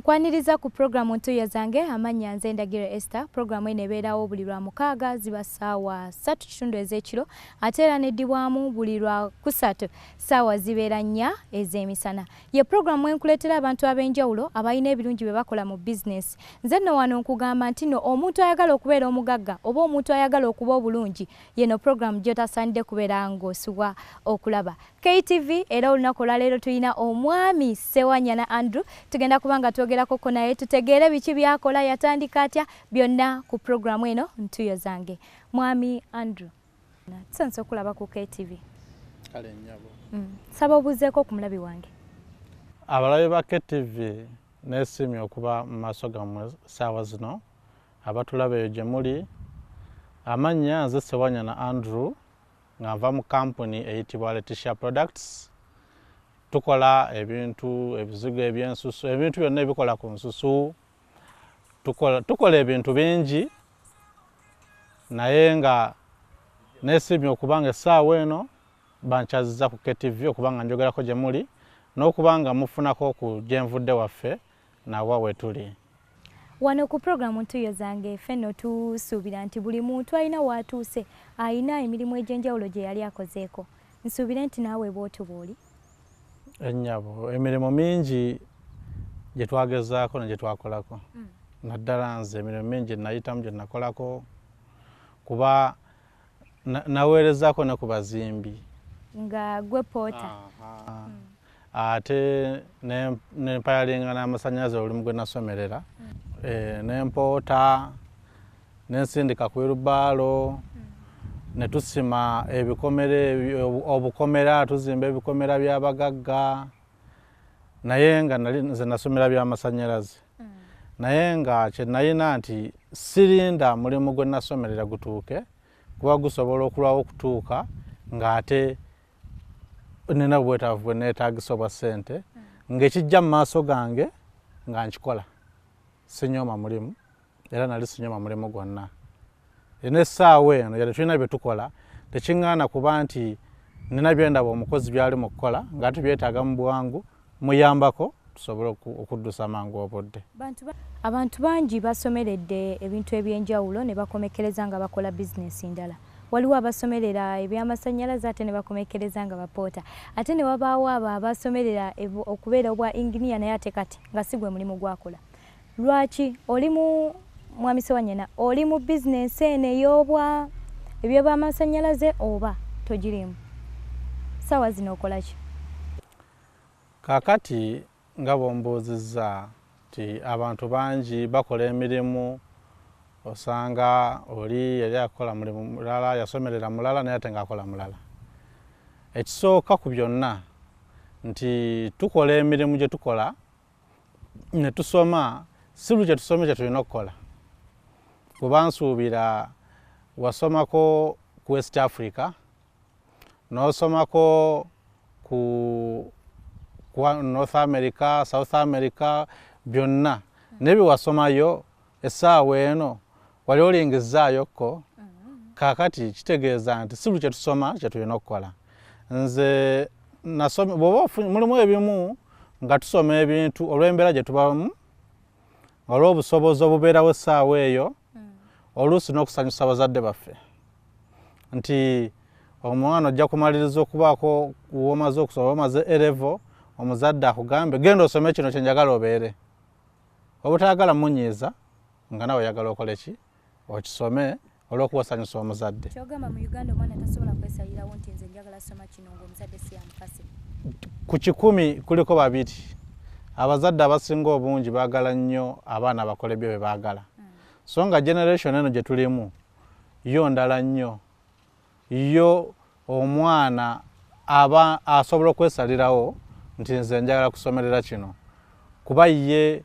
Okwaniriza ku programu Ntuuyo zange amanya nze Ndagiro Esther. Programu eno ebeerawo buli lwa mukaaga ziba ssaawa 3:30 ez'ekiro ate era neddibwamu buli lwa kusatu ssaawa zibeera 4 ez'emisana. Ye programu enkuleetera abantu ab'enjawulo abalina ebirungi bye bakola mu bizinesi. Nze nno wano nkugamba nti nno omuntu ayagala okubeera omugagga oba omuntu ayagala okuba obulungi yeno programu gy'otasaanidde kubeera ng'osubwa okulaba. KTV era olunaku olwaleero tulina omwami Ssewanyana Andrew tugenda kubanga twogerako ko naye tutegeere biki byakola yatandika atya byonna ku programu eno Ntuuyo zange. Mwami Andrew tusanze okulaba ku KTV. Kale nnyabo. Saba obuzeeko ku mulabi wange. Abalabi ba KTV neesimye okuba mu maaso gammwe ssaawa zino abatulaba eyo gye muli. Amannya nze Ssewanyana Andrew nga nva mu kampuni eyitibwa Leticia Products. Tukola ebintu ebizigo ebyensusu ebintu byonna ebikola ku nsusu. Tukola ebintu bingi naye nga neesimye okubanga essaawa eno bankyazizza ku KTV okubanga njogerako gye muli n'okubanga mufunako ku gye nvudde waffe nawa we tuli. Wano ku programu Ntuuyo zange ffenno tusuubira nti buli muntu alina waatuuse alina emirimu egy'enjawulo gye yali akozeeko. Nsuubire nti naawe bw'otyo bw'oli. Ennyabo emirimu mingi gye twagezaako ne gye twakolako. Naddala nze emirimu mingi nayitamu gye nakolako kuba naweerezaako ne ku bazimbi. Nga gwe poota. Ate nempayalinga n'amasannyalaze olulimu gwe nasomerera. Nempoota nensindika ku wirubaalo ne tusima obukomera tuzimba ebikomera by'abagagga naye nga nze nasomera by'amasannyalaze. Naye nga kye nalina nti sirinda mulimu gwe nasomerera gutuuke kuba gusobola okulwawo okutuuka ng'ate nina bwetaavu bwe neetaagisa obwa ssente ng'ekijja mu maaso gange nga nkikola. Sinyooma mulimu era nali sinyooma mulimu gwonna. N'essaawa eno yali tulina bye tukola tekiŋŋaana kuba nti nina bye ndaba omukozi byali mu kukola ng'ate byetaaga mu bwangu muyambako tusobole okuddusa mangu obudde. Abantu bangi basomeredde ebintu eby'enjawulo ne bakomekereza nga bakola bizinesi ndala. Waliwo abasomerera ebyamasannyalaze ate ne bakomekereza nga bapoota. Ate ne wabaawo abo abasomerera okubeera obwa inginiya naye ate kati nga si gwe mulimu gwakola. Lwaki oli mu mwami Ssewanyana oli mu bizinesi eno eby'amasannyalaze oba togirimu? Ssaawa zino okola ki? Kaakati nga bw'ombuuzizza nti abantu bangi bakola emirimu osanga oli yali akola mulimu mulala yasomerera mulala naye ate ng'akola mulala. Ekisooka ku byonna nti tukola emirimu gye tukola ne tusoma si buli kye tusomye kye tulina okukola. Kuba nsuubira wasomako ku West Africa n'osomako ku North America, South America byonna nebye wasomayo essaawa eno wali olingizaayokko kaakati kitegeeza nti si buli kye tusoma kye tulina okukola. Nze mulimu ebimu nga tusoma ebintu olw'embeera gye tubamu olw'obusobozi obubeerawo essaawa eyo oluusi n'okusanyusa bazadde baffe nti omwana ojja kumaliriza okubaako womaze okusoma omaze A-level omuzadde akugambe genda osome kino kye njagala obeere. Obutayagala munyiiza nga nawe oyagala okole ki okisome olw'okuwasanyusa omuzadde. Kyogamba mu Uganda omwana tasobola kwesalirawo nti nze njagala soma kino ng'omuzadde si yamukase. Ku 100 kuliko 2. Abazadde abasinga obungi baagala nnyo abaana bakola ebyo bye baagala. So nga generation eno gye tulimu yo ndala nnyo. Yo omwana aba asobola okwesalirawo nti nze njagala kusomerera kino. Kuba ye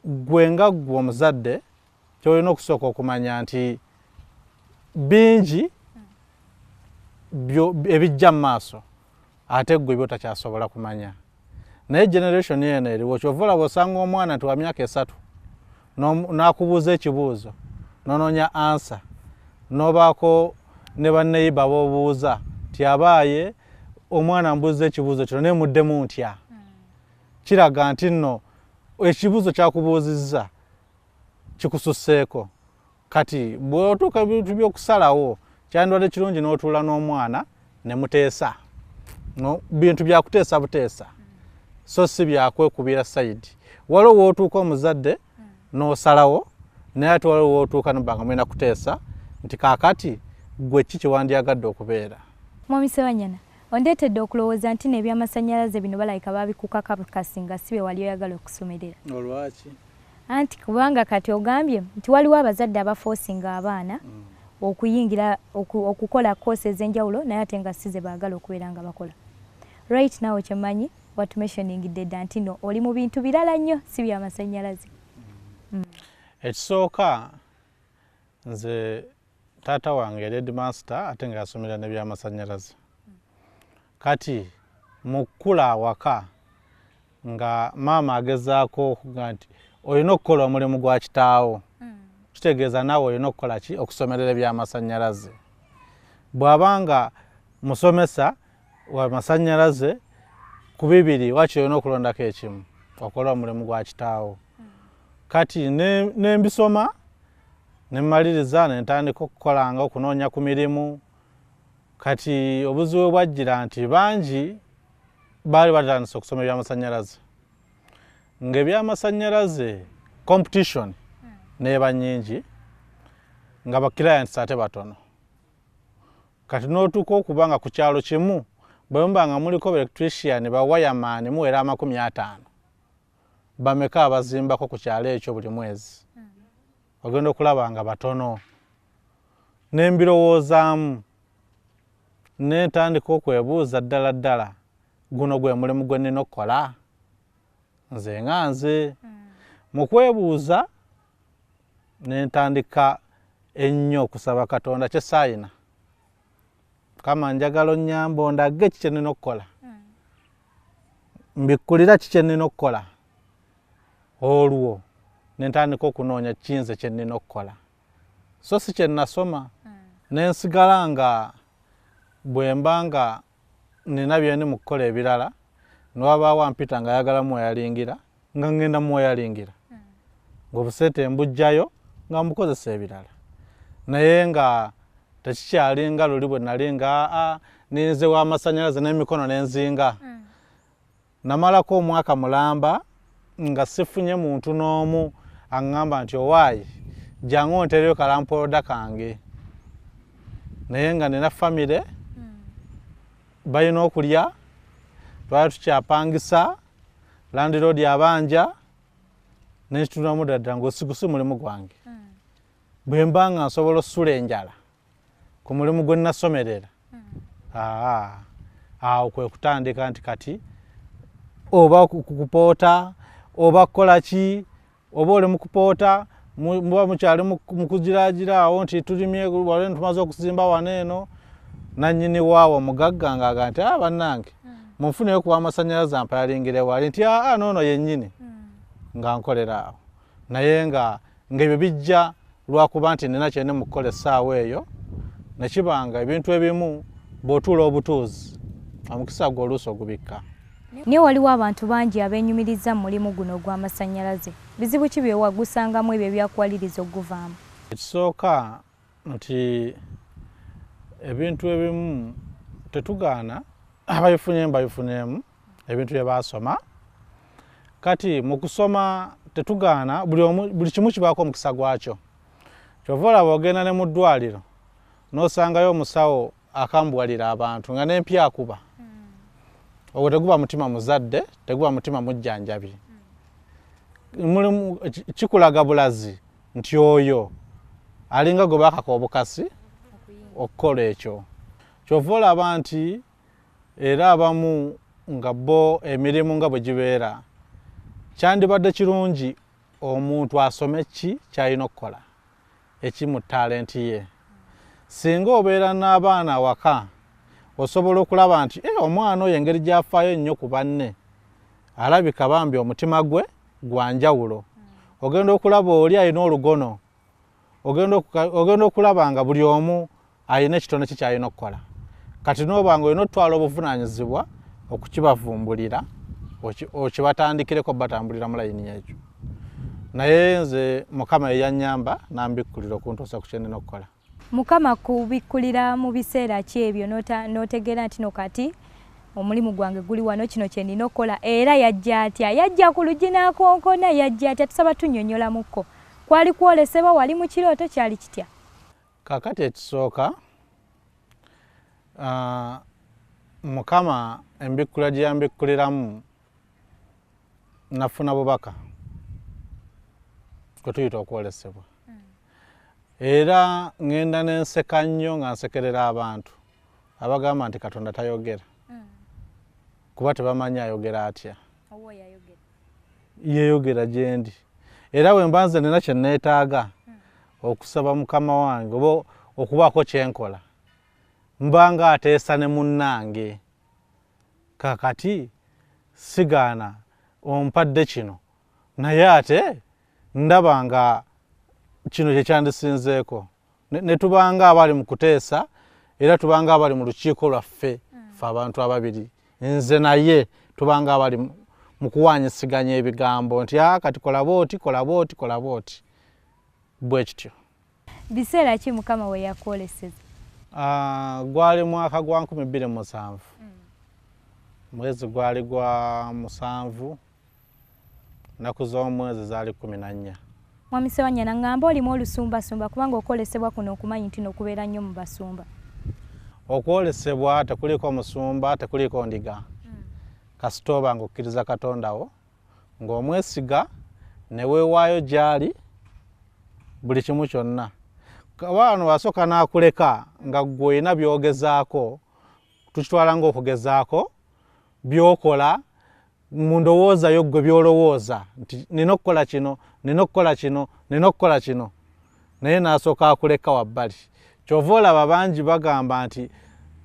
gwe nga gwe omuzadde kyolina okusooka okumanya nti bingi ebijja mu maaso ate gwe by'otakyasobola kumanya. Naye generation eno eriwo kyova olaba osanga omwana nti wa myaka 3 n'akubuuza ekibuuzo n'onoonya ansa n'obaako ne banneyiba b'obuuza nti abaaye omwana mbuuza ekibuuzo kino naye muddemu ntya. Kiraga nti nno ekibuzo kyakubuuzizza kikususseeko kati bw'otuuka bintu by'okusalawo kyandibadde kirungi n'otuula n'omwana ne muteesa bintu byakuteesa buteesa so si byakwekubira sayidi waliwo wootuuka omuzadde n'osalawo naye ate waliwo wootuuka nobanga mulina kuteesa nti kaakati gwe ki kyewandyagadde okubeera. Mwami Ssebanyana, ondeetedde okulowooza nti n'ebyamasannyalaze bino balayika babikukakakasi nga si bye wali oyagala okusomerera. Olwaki? Anti kubanga kati ogambye nti waliwo abazadde abafoosinga abaana okuyingira okukola koosi ez'enjawulo naye ate nga si ze baagala okubeera nga bakola. Right now kyemanyi what mentioningidde dda nti no oli mu bintu birala nnyo si byamasannyalaze. Ekisooka nze taata wange yali headmaster ate nga yasomera n'ebyamasannyalaze. Kati mu kkula awaka nga maama agezaako okuga nti olina okukola omulimu gwa kitaawo kitegeeza naawe olina okukola ki okusomerera ebyamasannyalaze. Bw'abanga musomesa wa masannyalaze ku bibiri wakiri olina okulondako ekimu okola omulimu gwa kitaawo. Kati ne mbisoma ne mmaliriza ne ntandika okukolanga okunoonya ku mirimu. Kati obuzibu bwajjira nti bangi baali batandise okusoma ebyamasannyalaze ng'ebyamasannyalaze competition n'eba nnyingi nga bakirayantisi ate batono. Kati n'otuuka okuba nga ku kyalo kimu bwe muba nga muliko electrician bawayamaani muwera 50 bameka abazimbako ku kyalo ekyo buli mwezi ogenda okulaba nga batono. Ne mbirowoozaamu ne ntandika okwebuuza ddala ddala guno gwe mulimu gwe nnina okukola nze nga nze. Mu kwebuuza ne ntandika ennyo okusaba Katonda kye saayina kama njagala onnyambe ondage ki kye nnina okukola mbikkulira ki kye nnina okukola. Olwo ne ntandika okunoonya kinze kye nnina okukola so si kye nasoma ne nsigala nga bwe mba nga nina bye ndi mu kukola ebirala ne wabaawo ampita nga ayagala mweyalingira nga ngenda mweyalingira ng'obusente mbujjayo nga mbukozesa ebirala naye nga tekikyalinga luli bwe nali nga ninze w'amasannyalaze n'emikono n'enzinga. Namalako omwaka mulamba nga sifunye muntu n'omu aŋŋamba nti owaayi jangu ontereyo kalampooda kange naye nga nina famire balina okulya twali tukyapangisa landiroodi abanja nekitunamu ddadda ng'osigusi mulimu gwange. Bwe mba nga nsobola okusula enjala ku mulimu gwe nasomerera awo kwe kutandika nti kati oba kukupoota oba kukola ki oba oli mu kupoota muba mukyali mu kugiraagira awo nti tulimye wali tumaze okuzimba wano eno nannyini waawo omugagga ng'aga nti bannange munfuneyo kuba amasannyalaze ampayalingire wali nti noono yennyini nga nkolera awo naye nga ebyo bijja lwakuba nti nina kye ndi mu kukola essaawa eyo ne kibanga ebintu ebimu bw'otuula obutuuzi omukisa gwe oluusi ogubikka. Naye waliwo abantu bangi abeenyumiriza mu mulimu guno ogw'amasannyalaze. Bizibu ki bye wagusangamu ebyo ebyakuwaliriza okuvaamu? Ekisooka nti ebintu ebimu tetugaana ababifunye babifuneemu ebintu bye baasoma. Kati mu kusoma tetugaana buli kimu kibaako omukisa gwakyo. Kyova olaba ogenda ne mu ddwaliro n'osangayo omusawo akambuwalira abantu nga n'empya akuba. Ogwo teguba mutima muzadde, teguba mutima mujjanjabi. Kikulaga bulazi nti oyo alinga gwe baakaka obukasi okukola ekyo. Kyova olaba nti era abamu nga bo emirimu nga bwe gibeera kyandibadde kirungi omuntu asome ki kyalina okukola ekimu talenti ye. Singa obeera n'abaana waka osobola okulaba nti omwana oyo engeri gy'afaayo ennyo ku banne alabika bambi omutima gwe gwa njawulo. Ogenda okulaba oli alina olugono, ogenda okulaba nga buli omu alina ekitono ki kyalina okukola. Kati n'oba nga olina otwala obuvunaanyizibwa okukibavumbulira okibatandikireko batambulira mu layini ekyo naye nze Mukama yanyamba nambikkulira okuntuusa ku kye nnina okukola. Mukama kubikkulira mu biseera ki ebyo n'otegeera nti no kati omulimu gwange guli wano kino kye nnina okukola era yajja atya? Yajja ku luggi n'akonkona, yajja atya? Tusaba tunnyonnyolamuko. Kwali kwolesebwa, wali mu kirooto, kyali kitya? Kaakati ekisooka Mukama embikkula gye yambikkuliramu nafuna bubaka kwe tuyita okwolesebwa. Era ngenda n'enseka nnyo nga nsekerera abantu abagamba nti Katonda tayogera kuba tebamanyi ayogera atya. Yeeyogera gye ndi era bwe mba nze nina kye neetaaga okusaba Mukama wange oba okubaako kye nkola mba nga ateesa ne munnange. Kaakati sigaana ompadde kino naye ate ndaba nga kino kye kyandisinzeeko ne tubanga abali mu kuteesa era tubanga abali mu lukiiko lwaffe ffe abantu ababiri nze naye tubanga abali mu kuwaanyisiganya ebigambo nti kati kola booti kola booti kola booti bwe kityo. Biseera ki Mukama we yakwoleseza? Gwali mwaka gwa 2007 mwezi gwali gwa 7 naku z'omwezi zaali 14. Mwami Ssewanyana ngamba olimu olusumbasumba kubanga okwolesebwa kuno okumanyi nti n'okubeera nnyo mu basumba. Okwolesebwa tekuliko musumba tekuliko ndiga kasita oba ng'okkiriza Katonda wo ng'omwesiga ne weewaayo gy'ali buli kimu kyonna. Wano wasooka n'akuleka nga ggwe olina by'ogezaako tukitwala ng'okugezaako by'okola mu ndowooza yo ggwe by'olowooza nti nina okukola kino nina okukola kino nina okukola kino naye n'asooka akuleka wabbali. Kyova olaba bangi bagamba nti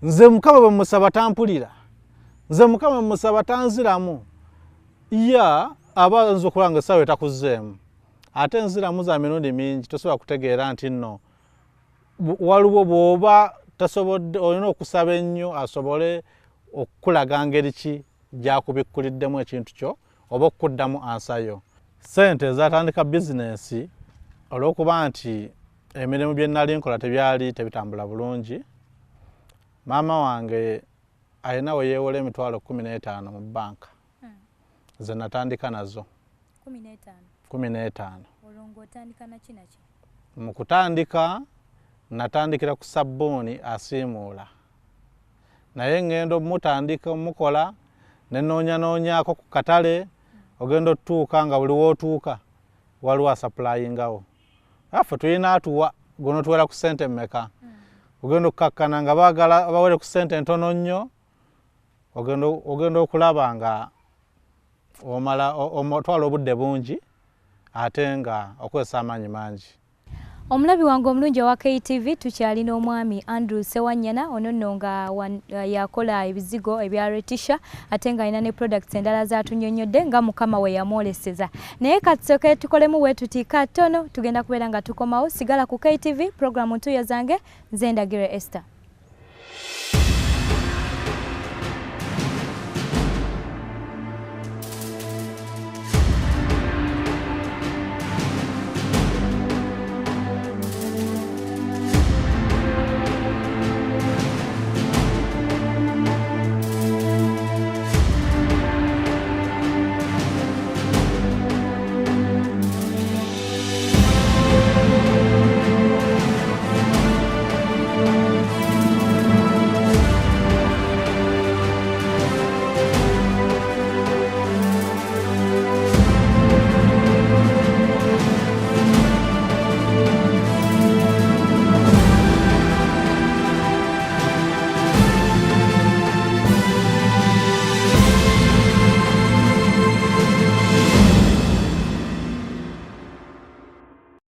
nze Mukama bwe musaba tampulira, nze Mukama bwe musaba tanziramu. Aba nze okulanga essaawa etakuzzeemu ate enziramu za mirundi mingi tosobola kutegeera nti nno waliwo bw'oba tasobodde olina okusaba ennyo asobole okukulaga ngeri ki gy'akubikkuliddemu ekintu kyo oba okuddamu ansayo. Ssente ezatandika bizinensi olw'okuba nti emirimu bye nnali nkola tebyali tebitambula bulungi. Maama wange alina we yeewola emitwalo 15 mu bbanka ze natandika nazo. 15. Olwo otandika naki naki? Mu kutandika natandikira ku sabbuuni asiimuula naye ngenda omutandika omukola ne noonyaako ku katale ogenda otuuka nga buli wootuuka waliwo asappulayingawo. Ffe tulina atuwa gonootuwera ku ssente mmeka ogenda okukakkana nga baagala bawere ku ssente ntono nnyo ogenda okulaba nga otwala obudde bungi ate nga okozesa amaanyi mangi. Omulabi wange omulungi owa KTV tukyalina omwami Andrew Ssewanyana ono nno nga yakola ebizigo ebya Retisha ate nga alina ne products endala z'atunnyonnyodde nga Mukama we yamwoleseza. Naye katusooke tukolemu bwe tuti katono tugenda kubeera nga tukomawo. Sigala ku KTV, programu ntuuyo zange nze Ndagire Esther.